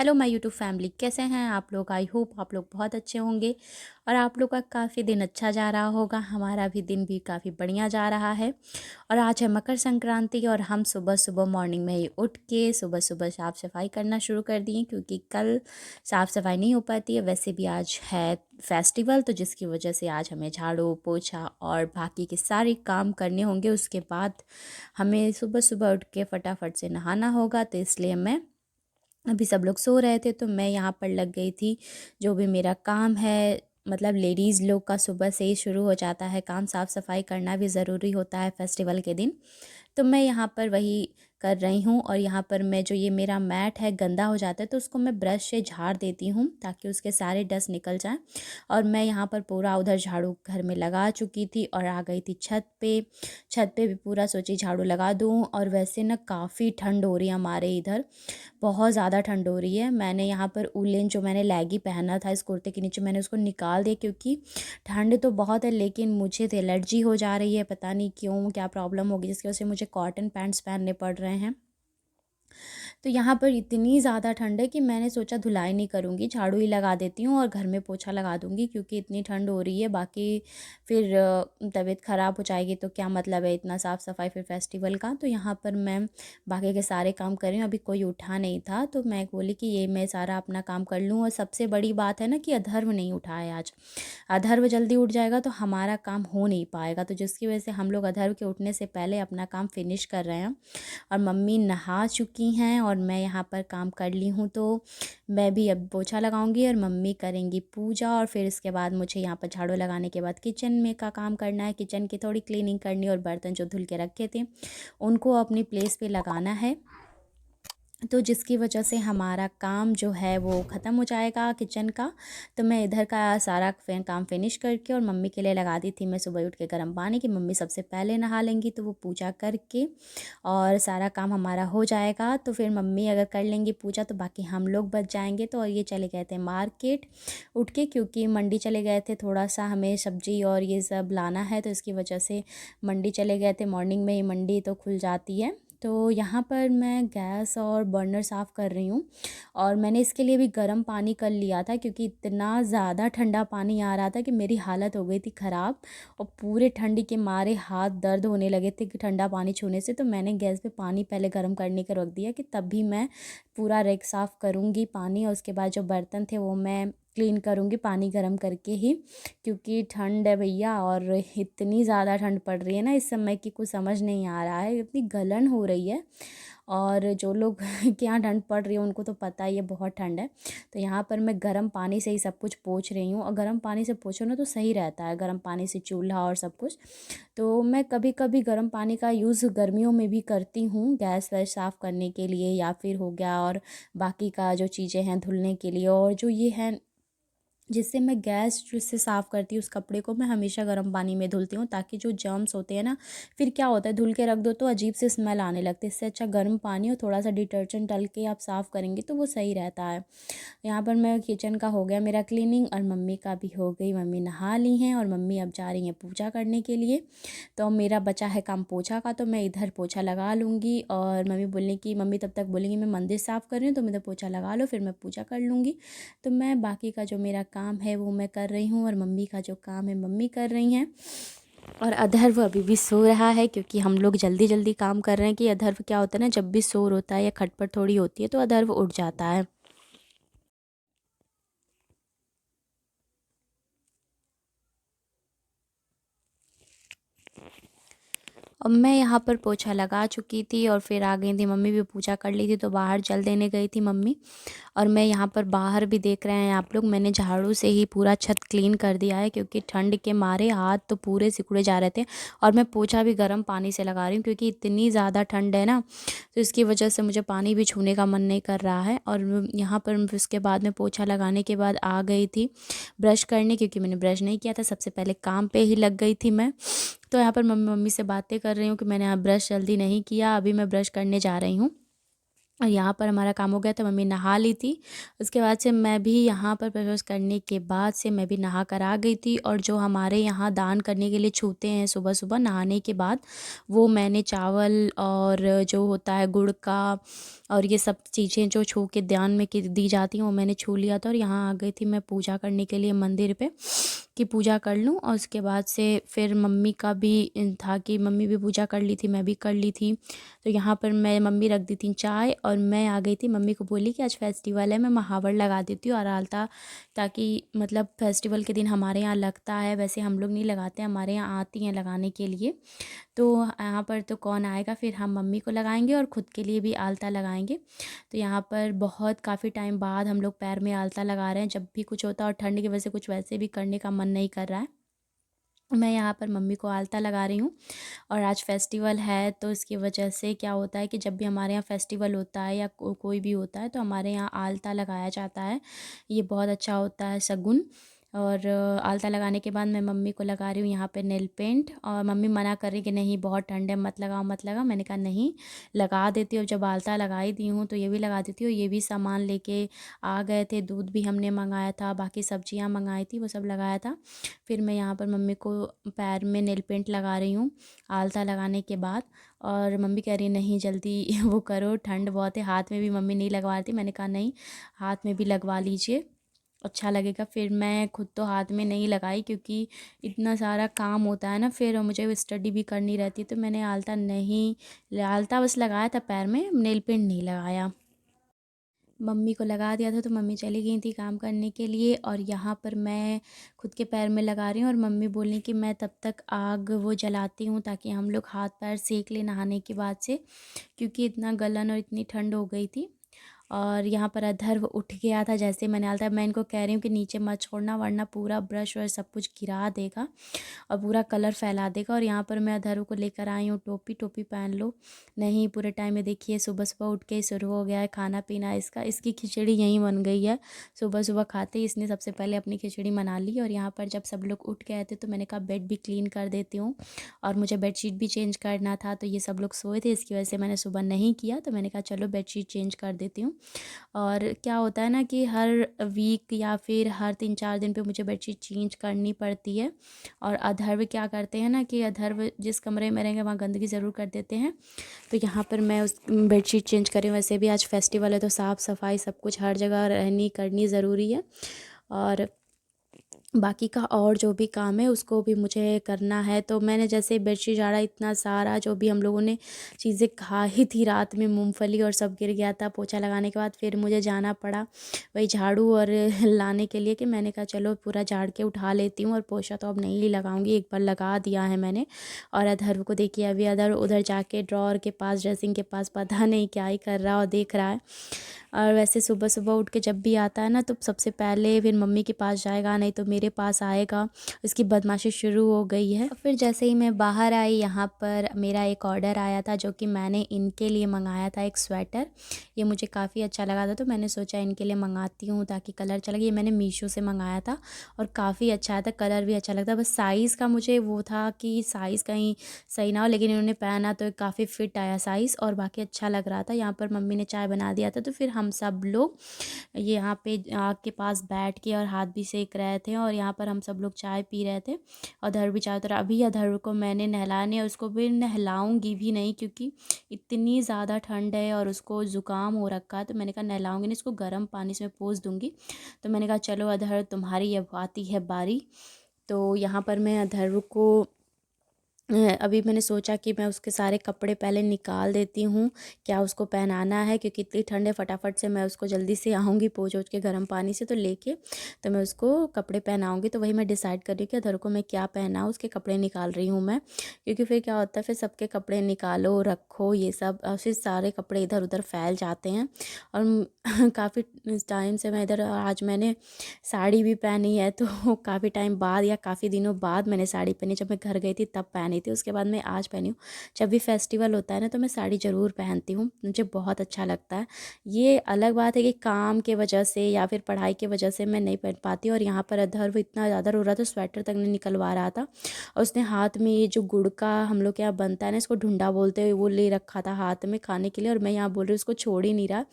Hello my YouTube family, कैसे हैं आप लोग। आई होप आप लोग बहुत अच्छे होंगे और आप लोग का काफ़ी दिन अच्छा जा रहा होगा। हमारा भी दिन भी काफ़ी बढ़िया जा रहा है। और आज है मकर संक्रांति और हम सुबह सुबह मॉर्निंग में ही उठ के सुबह सुबह साफ़ सफाई करना शुरू कर दिए, क्योंकि कल साफ़ सफाई नहीं हो पाती है। वैसे भी आज है फेस्टिवल, तो जिसकी वजह से आज हमें झाड़ू पोछा और बाकी के सारे काम करने होंगे। उसके बाद हमें सुबह सुबह उठ के फटाफट से नहाना होगा, तो इसलिए मैं अभी सब लोग सो रहे थे तो मैं यहाँ पर लग गई थी। जो भी मेरा काम है, मतलब लेडीज़ लोग का सुबह से ही शुरू हो जाता है काम, साफ़ सफाई करना भी ज़रूरी होता है फेस्टिवल के दिन। तो मैं यहाँ पर वही कर रही हूँ। और यहाँ पर मैं जो ये मेरा मैट है गंदा हो जाता है तो उसको मैं ब्रश से झाड़ देती हूँ ताकि उसके सारे डस्ट निकल जाएं। और मैं यहाँ पर पूरा उधर झाड़ू घर में लगा चुकी थी और आ गई थी छत पे। छत पे भी पूरा सोची झाड़ू लगा दूँ। और वैसे ना काफ़ी ठंड हो रही है हमारे इधर, बहुत ज़्यादा ठंड हो रही है। मैंने यहाँ पर उलेन जो मैंने लेगी पहना था इस कुर्ते के नीचे, मैंने उसको निकाल दिया क्योंकि ठंड तो बहुत है लेकिन मुझे तो एलर्जी हो जा रही है। पता नहीं क्यों, क्या प्रॉब्लम होगी जिसकी वजह से मुझे कॉटन पैंट्स पहनने पड़ रहे हैं। तो यहाँ पर इतनी ज़्यादा ठंड है कि मैंने सोचा धुलाई नहीं करूँगी, झाड़ू ही लगा देती हूँ और घर में पोछा लगा दूँगी, क्योंकि इतनी ठंड हो रही है। बाकी फिर तबीयत ख़राब हो जाएगी तो क्या मतलब है इतना साफ़ सफाई फिर फेस्टिवल का। तो यहाँ पर मैं बाकी के सारे काम कर रही हूँ। अभी कोई उठा नहीं था तो मैं बोली कि ये मैं सारा अपना काम कर लूँ। और सबसे बड़ी बात है ना कि अधर्व नहीं उठा है आज। अधर्व जल्दी उठ जाएगा तो हमारा काम हो नहीं पाएगा, तो जिसकी वजह से हम लोग अधर्व के उठने से पहले अपना काम फिनिश कर रहे हैं। और मम्मी नहा चुकी हैं और मैं यहाँ पर काम कर ली हूँ। तो मैं भी अब पोछा लगाऊंगी और मम्मी करेंगी पूजा। और फिर इसके बाद मुझे यहाँ पर झाड़ू लगाने के बाद किचन में का काम करना है, किचन की थोड़ी क्लीनिंग करनी और बर्तन जो धुल के रखे थे उनको अपनी प्लेस पे लगाना है। तो जिसकी वजह से हमारा काम जो है वो ख़त्म हो जाएगा किचन का। तो मैं इधर का सारा काम फिनिश करके और मम्मी के लिए लगा दी थी मैं सुबह उठ के गर्म पानी, कि मम्मी सबसे पहले नहा लेंगी तो वो पूजा करके और सारा काम हमारा हो जाएगा। तो फिर मम्मी अगर कर लेंगी पूजा तो बाकी हम लोग बच जाएंगे। तो और ये चले गए थे मार्केट उठ के, क्योंकि मंडी चले गए थे, थोड़ा सा हमें सब्जी और ये सब लाना है तो इसकी वजह से मंडी चले गए थे। मॉर्निंग में ही मंडी तो खुल जाती है। तो यहाँ पर मैं गैस और बर्नर साफ़ कर रही हूँ। और मैंने इसके लिए भी गर्म पानी कर लिया था क्योंकि इतना ज़्यादा ठंडा पानी आ रहा था कि मेरी हालत हो गई थी ख़राब। और पूरे ठंडी के मारे हाथ दर्द होने लगे थे कि ठंडा पानी छूने से। तो मैंने गैस पे पानी पहले गर्म करने का रख दिया कि तब भी मैं पूरा रेक साफ़ करूँगी पानी। और उसके बाद जो बर्तन थे वो मैं क्लीन करूँगी पानी गर्म करके ही, क्योंकि ठंड है भैया। और इतनी ज़्यादा ठंड पड़ रही है ना इस समय की कुछ समझ नहीं आ रहा है, इतनी गलन हो रही है। और जो लोग के यहाँ ठंड पड़ रही है उनको तो पता ही है बहुत ठंड है। तो यहाँ पर मैं गर्म पानी से ही सब कुछ पोंछ रही हूँ। और गर्म पानी से पोंछो ना तो सही रहता है, गर्म पानी से चूल्हा और सब कुछ। तो मैं कभी कभी गर्म पानी का यूज़ गर्मियों में भी करती हूँ, गैस वैस साफ़ करने के लिए या फिर हो गया और बाकी का जो चीज़ें हैं धुलने के लिए। और जो ये है जिससे मैं गैस जिससे साफ़ करती हूँ उस कपड़े को मैं हमेशा गर्म पानी में धुलती हूँ, ताकि जो जर्म्स होते हैं ना, फिर क्या होता है धुल के रख दो तो अजीब से स्मेल आने लगती है। इससे अच्छा गर्म पानी और थोड़ा सा डिटर्जेंट डाल के आप साफ़ करेंगे तो वो सही रहता है। यहाँ पर मैं किचन का हो गया मेरा क्लीनिंग और मम्मी का भी हो गई। मम्मी नहा ली हैं और मम्मी अब जा रही हैं पूजा करने के लिए। तो मेरा बचा है काम पोछा का, तो मैं इधर पोछा लगा लूँगी। और मम्मी तब तक बोलेंगी मैं मंदिर साफ़ कर रही हूँ तो मैं इधर पोछा लगा लो, फिर मैं पूजा कर लूँगी। तो मैं बाकी का जो मेरा काम है वो मैं कर रही हूँ और मम्मी का जो काम है मम्मी कर रही हैं। और अधर्व अभी भी सो रहा है, क्योंकि हम लोग जल्दी जल्दी काम कर रहे हैं। कि अधर्व क्या होता है ना, जब भी शोर होता है या खटपट थोड़ी होती है तो अधर्व उठ जाता है। अब मैं यहाँ पर पोछा लगा चुकी थी और फिर आ गई थी मम्मी भी पूजा कर ली थी तो बाहर जल देने गई थी मम्मी। और मैं यहाँ पर बाहर भी देख रहे हैं आप लोग, मैंने झाड़ू से ही पूरा छत क्लीन कर दिया है, क्योंकि ठंड के मारे हाथ तो पूरे सिकुड़े जा रहे थे। और मैं पोछा भी गर्म पानी से लगा रही हूँ क्योंकि इतनी ज़्यादा ठंड है ना, तो इसकी वजह से मुझे पानी भी छूने का मन नहीं कर रहा है। और यहाँ पर उसके बाद में पोछा लगाने के बाद आ गई थी ब्रश करने, क्योंकि मैंने ब्रश नहीं किया था, सबसे पहले काम पे ही लग गई थी मैं। तो यहाँ पर मम्मी मम्मी से बातें कर रही हूँ कि मैंने यहाँ ब्रश जल्दी नहीं किया, अभी मैं ब्रश करने जा रही हूँ। और यहाँ पर हमारा काम हो गया तो मम्मी नहा ली थी। उसके बाद से मैं भी यहाँ पर प्रवेश करने के बाद से मैं भी नहा कर आ गई थी। और जो हमारे यहाँ दान करने के लिए छूते हैं सुबह सुबह नहाने के बाद, वो मैंने चावल और जो होता है गुड़ का और ये सब चीज़ें जो छू के दान में दी जाती हैं वो मैंने छू लिया था। और यहाँ आ गई थी मैं पूजा करने के लिए मंदिर पे कि पूजा कर लूँ। और उसके बाद से फिर मम्मी का भी था कि मम्मी भी पूजा कर ली थी, मैं भी कर ली थी। तो यहाँ पर मैं मम्मी रख दी थी चाय और मैं आ गई थी। मम्मी को बोली कि आज फेस्टिवल है, मैं महावर लगा देती हूँ और आलता, ताकि मतलब फेस्टिवल के दिन हमारे यहाँ लगता है, वैसे हम लोग नहीं लगाते, हमारे यहाँ आती हैं लगाने के लिए। तो यहाँ पर तो कौन आएगा, फिर हम मम्मी को लगाएंगे और ख़ुद के लिए भी आलता लगाएंगे। तो यहाँ पर बहुत काफ़ी टाइम बाद हम लोग पैर में आलता लगा रहे हैं। जब भी कुछ होता है और ठंड की वजह से कुछ वैसे भी करने का मन नहीं कर रहा है, मैं यहाँ पर मम्मी को आलता लगा रही हूँ। और आज फेस्टिवल है तो इसकी वजह से क्या होता है कि जब भी हमारे यहाँ फेस्टिवल होता है या कोई भी होता है तो हमारे यहाँ आलता लगाया जाता है। ये बहुत अच्छा होता है शगुन। और आलता लगाने के बाद मैं मम्मी को लगा रही हूँ यहाँ पे नेल पेंट। और मम्मी मना कर रही कि नहीं बहुत ठंड है, मत लगाओ मत लगाओ। मैंने कहा नहीं, लगा देती हूँ, जब आलता लगा ही दी हूँ तो ये भी लगा देती हूँ। ये भी सामान लेके आ गए थे, दूध भी हमने मंगाया था, बाकी सब्जियाँ मंगाई थी, वो सब लगाया था। फिर मैं यहाँ पर मम्मी को पैर में नेल पेंट लगा रही हूँ आलता लगाने के बाद। और मम्मी कह रही नहीं जल्दी वो करो, ठंड बहुत है। हाथ में भी मम्मी नहीं लगवा रही थी, मैंने कहा नहीं हाथ में भी लगवा लीजिए, अच्छा लगेगा। फिर मैं खुद तो हाथ में नहीं लगाई क्योंकि इतना सारा काम होता है ना, फिर मुझे स्टडी भी करनी रहती, तो मैंने आलता बस लगाया था पैर में, नेल पेंट नहीं लगाया। मम्मी को लगा दिया था तो मम्मी चली गई थी काम करने के लिए। और यहाँ पर मैं खुद के पैर में लगा रही हूँ और मम्मी बोली कि मैं तब तक आग वो जलाती हूँ ताकि हम लोग हाथ पैर सेक लें नहाने के बाद से, क्योंकि इतना गलन और इतनी ठंड हो गई थी। और यहाँ पर अधर्व उठ गया था जैसे मैंने डाला था। मैं इनको कह रही हूँ कि नीचे मत छोड़ना वरना पूरा ब्रश और सब कुछ गिरा देगा और पूरा कलर फैला देगा। और यहाँ पर मैं अधर्व को लेकर आई हूँ टोपी, टोपी पहन लो। नहीं पूरे टाइम में देखिए सुबह सुबह उठ के शुरू हो गया है खाना पीना इसका। इसकी खिचड़ी यहीं बन गई है, सुबह सुबह खाते ही इसने सबसे पहले अपनी खिचड़ी मना ली। और यहाँ पर जब सब लोग उठ गए थे तो मैंने कहा बेड भी क्लीन कर देती हूँ और मुझे बेडशीट भी चेंज करना था। तो ये सब लोग सोए थे, इसकी वजह से मैंने सुबह नहीं किया। तो मैंने कहा चलो बेडशीट चेंज कर देती हूँ। और क्या होता है ना कि हर वीक या फिर हर 3-4 दिन पे मुझे बेडशीट चेंज करनी पड़ती है। और अधर्व क्या करते हैं ना कि अधर्व जिस कमरे में रहेंगे वहाँ गंदगी ज़रूर कर देते हैं। तो यहाँ पर मैं उस बेडशीट चेंज करी। वैसे भी आज फेस्टिवल है तो साफ़ सफाई सब कुछ हर जगह रहनी करनी ज़रूरी है। और बाकी का और जो भी काम है उसको भी मुझे करना है। तो मैंने जैसे बेडशीट झाड़ा, इतना सारा जो भी हम लोगों ने चीज़ें खाई थी रात में, मूंगफली और सब गिर गया था। पोछा लगाने के बाद फिर मुझे जाना पड़ा वही झाड़ू और लाने के लिए, कि मैंने कहा चलो पूरा झाड़ के उठा लेती हूँ। और पोछा तो अब नहीं लगाऊंगी, एक बार लगा दिया है मैंने। और अधर्व को देखिए अभी अधर उधर जाके ड्रॉर के पास, ड्रेसिंग के पास पता नहीं क्या ही कर रहा और देख रहा है। और वैसे सुबह सुबह उठ के जब भी आता है ना तो सबसे पहले फिर मम्मी के पास जाएगा, नहीं तो मेरे पास आएगा। इसकी बदमाशी शुरू हो गई है। फिर जैसे ही मैं बाहर आई यहाँ पर मेरा एक ऑर्डर आया था जो कि मैंने इनके लिए मंगाया था, एक स्वेटर। ये मुझे काफ़ी अच्छा लगा था तो मैंने सोचा इनके लिए मंगाती हूँ ताकि कलर चला। ये मैंने मीशो से मंगाया था और काफ़ी अच्छा आया था, कलर भी अच्छा लगता है। बस साइज़ का मुझे वो था कि साइज़ कहीं सही ना हो, लेकिन इन्होंने पहना तो काफ़ी फिट आया साइज़ और बाकी अच्छा लग रहा था। यहाँ पर मम्मी ने चाय बना दिया था तो फिर हम सब लोग ये यहाँ पे आग के पास बैठ के और हाथ भी सेक रहे थे और यहाँ पर हम सब लोग चाय पी रहे थे। अधर्व भी चाय, तो अभी अधर्व को मैंने नहलाने और उसको भी नहलाऊंगी भी नहीं क्योंकि इतनी ज़्यादा ठंड है और उसको ज़ुकाम हो रखा है। तो मैंने कहा नहलाऊंगी नहीं, इसको गर्म पानी से पोंछ दूंगी। तो मैंने कहा चलो अधर्व तुम्हारी अब आती है बारी। तो यहाँ पर मैं अधर्व को अभी मैंने सोचा कि मैं उसके सारे कपड़े पहले निकाल देती हूँ, क्या उसको पहनाना है, क्योंकि इतनी ठंड है। फटाफट से मैं उसको जल्दी से आऊँगी पोंछ ओछ के गर्म पानी से तो लेके, तो मैं उसको कपड़े पहनाऊँगी। तो वही मैं डिसाइड कर रही हूँ कि अधर को मैं क्या पहनाऊँ, उसके कपड़े निकाल रही हूँ मैं। क्योंकि फिर क्या होता है, फिर सबके कपड़े निकालो रखो ये सब, और फिर सारे कपड़े इधर उधर फैल जाते हैं। और काफ़ी टाइम से मैं इधर, आज मैंने साड़ी भी पहनी है तो काफ़ी टाइम बाद या काफ़ी दिनों बाद मैंने साड़ी पहनी, जब मैं घर गई थी तब पहनी थी, उसके बाद मैं आज पहनी हूँ। जब भी फेस्टिवल होता है ना तो मैं साड़ी ज़रूर पहनती हूँ, मुझे बहुत अच्छा लगता है। ये अलग बात है कि काम के वजह से या फिर पढ़ाई की वजह से मैं नहीं पहन पाती। और यहाँ पर अधर्व इतना ज़्यादा रो रहा था, स्वेटर तक नहीं निकलवा रहा था। और उसने हाथ में ये जो गुड़ का हम लोग के यहाँ बनता है ना, इसको ढूंढा बोलते हैं, वो ले रखा था हाथ में खाने के लिए। और मैं यहाँ बोल रही हूँ उसको छोड़ ही नहीं रहा।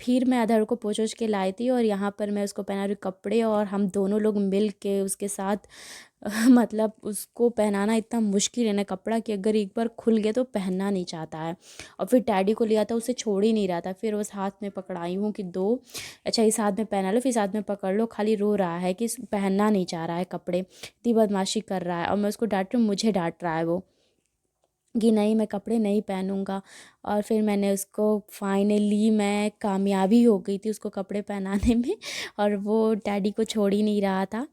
फिर मैं अधर को पोंछ ओछ के लाई थी और यहाँ पर मैं उसको पहना रही हूँ कपड़े, और हम दोनों लोग मिल के उसके साथ मतलब उसको पहनाना इतना मुश्किल है ना कपड़ा, कि अगर एक बार खुल गया तो पहनना नहीं चाहता है। और फिर डैडी को लिया था, उसे छोड़ ही नहीं रहा था। फिर उस हाथ में पकड़ाई हूँ कि दो, अच्छा इस हाथ में पहना लो, फिर इस हाथ में पकड़ लो। खाली रो रहा है कि पहनना नहीं चाह रहा है कपड़े, इतनी बदमाशी कर रहा है। और मैं उसको डांट रही हूँ, मुझे डांट रहा है वो कि नहीं मैं कपड़े नहीं पहनूंगा। और फिर मैंने उसको फाइनली मैं कामयाबी हो गई थी उसको कपड़े पहनाने में, और वो टैडी को छोड़ ही नहीं रहा था।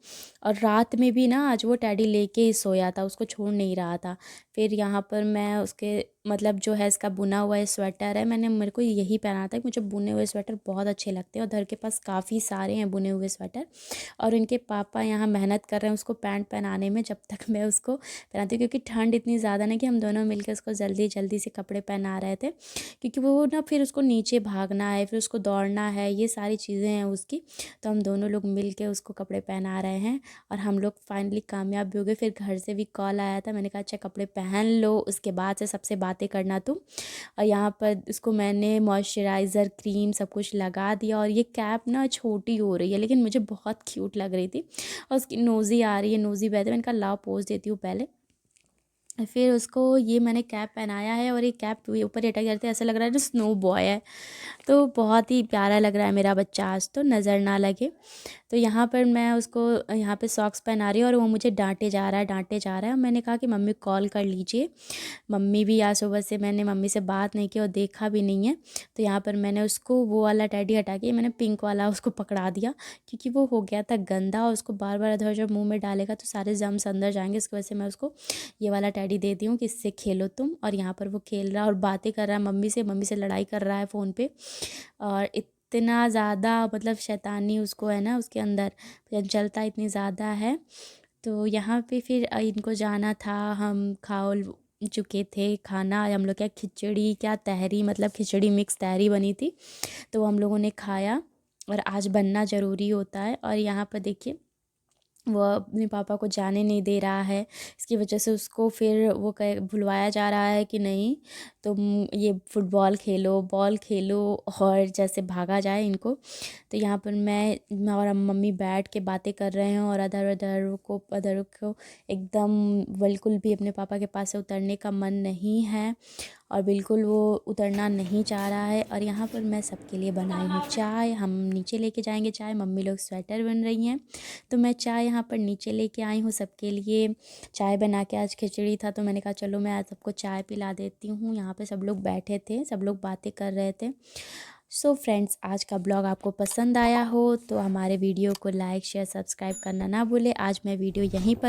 और रात में भी ना आज वो टैडी लेके ही सोया था, उसको छोड़ नहीं रहा था। फिर यहाँ पर मैं उसके मतलब जो है इसका बुना हुआ स्वेटर है, मेरे को यही पहना था कि मुझे बुने हुए स्वेटर बहुत अच्छे लगते हैं। और घर के पास काफ़ी सारे हैं बुने हुए स्वेटर, और इनके पापा यहाँ मेहनत कर रहे हैं उसको पैंट पहनाने में, जब तक मैं उसको पहनाती हूँ। क्योंकि ठंड इतनी ज़्यादा ना कि हम दोनों मिलकर उसको जल्दी जल्दी से कपड़े पहना रहे थे, क्योंकि वो ना फिर उसको नीचे भागना है, फिर उसको दौड़ना है, ये सारी चीज़ें हैं उसकी। तो हम दोनों लोग मिल के उसको कपड़े पहना रहे हैं, और हम लोग फाइनली कामयाब भी हो गए। फिर घर से भी कॉल आया था, मैंने कहा अच्छा कपड़े पहन लो, उसके बाद से सबसे बातें करना तुम। और यहाँ पर उसको मैंने मॉइस्चराइज़र क्रीम सब कुछ लगा दिया। और ये कैप ना छोटी हो रही है लेकिन मुझे बहुत क्यूट लग रही थी। और उसकी नोज़ी आ रही है, नोज़ी बहते, मैंने कहा लाओ पोज़ देती हूँ पहले। फिर उसको ये मैंने कैप पहनाया है, और ये कैप ऊपर लटक करते ऐसा लग रहा है ना स्नो बॉय है। तो बहुत ही प्यारा लग रहा है मेरा बच्चा आज, तो नज़र ना लगे। तो यहाँ पर मैं उसको यहाँ पे सॉक्स पहना रही हूँ, और वो मुझे डांटे जा रहा है, डांटे जा रहा है। और मैंने कहा कि मम्मी कॉल कर लीजिए। मम्मी भी आज सुबह से मैंने मम्मी से बात नहीं की और देखा भी नहीं है। तो यहाँ पर मैंने उसको वो वाला टेडी हटा के मैंने पिंक वाला उसको पकड़ा दिया, क्योंकि वो हो गया था गंदा, और उसको बार बार इधर जब मुँह में डालेगा तो सारे जर्म्स अंदर जाएंगे। इसकी वजह से मैं उसको ये वाला टेडी दे दी हूँ कि इससे खेलो तुम। और यहाँ पर वो खेल रहा है और बातें कर रहा है मम्मी से लड़ाई कर रहा है फ़ोन पे। और इतना ज़्यादा मतलब शैतानी उसको है ना उसके अंदर, चंचलता इतनी ज़्यादा है। तो यहाँ पे फिर इनको जाना था, हम खा चुके थे खाना। हम लोग क्या खिचड़ी क्या तहरी, मतलब खिचड़ी मिक्स तहरी बनी थी, तो हम लोगों ने खाया। और आज बनना ज़रूरी होता है। और यहाँ पर देखिए वो अपने पापा को जाने नहीं दे रहा है, इसकी वजह से उसको फिर वो कह भुलवाया जा रहा है कि नहीं तुम ये फुटबॉल खेलो, बॉल खेलो, और जैसे भागा जाए इनको। तो यहाँ पर मैं और मम्मी बैठ के बातें कर रहे हैं, और अदर को एकदम बिल्कुल भी अपने पापा के पास से उतरने का मन नहीं है, और बिल्कुल वो उतरना नहीं चाह रहा है। और यहाँ पर मैं सबके लिए बनाई हूँ चाय, हम नीचे लेके जाएंगे चाय, मम्मी लोग स्वेटर बन रही हैं, तो मैं चाय यहाँ पर नीचे लेके आई हूँ सबके लिए। चाय बना के आज खिचड़ी था, तो मैंने कहा चलो मैं आज सबको चाय पिला देती हूँ। यहाँ पे सब लोग बैठे थे, सब लोग बातें कर रहे थे। सो फ्रेंड्स, आज का ब्लॉग आपको पसंद आया हो तो हमारे वीडियो को लाइक शेयर सब्सक्राइब करना ना भूलें। आज मैं वीडियो यहीं पर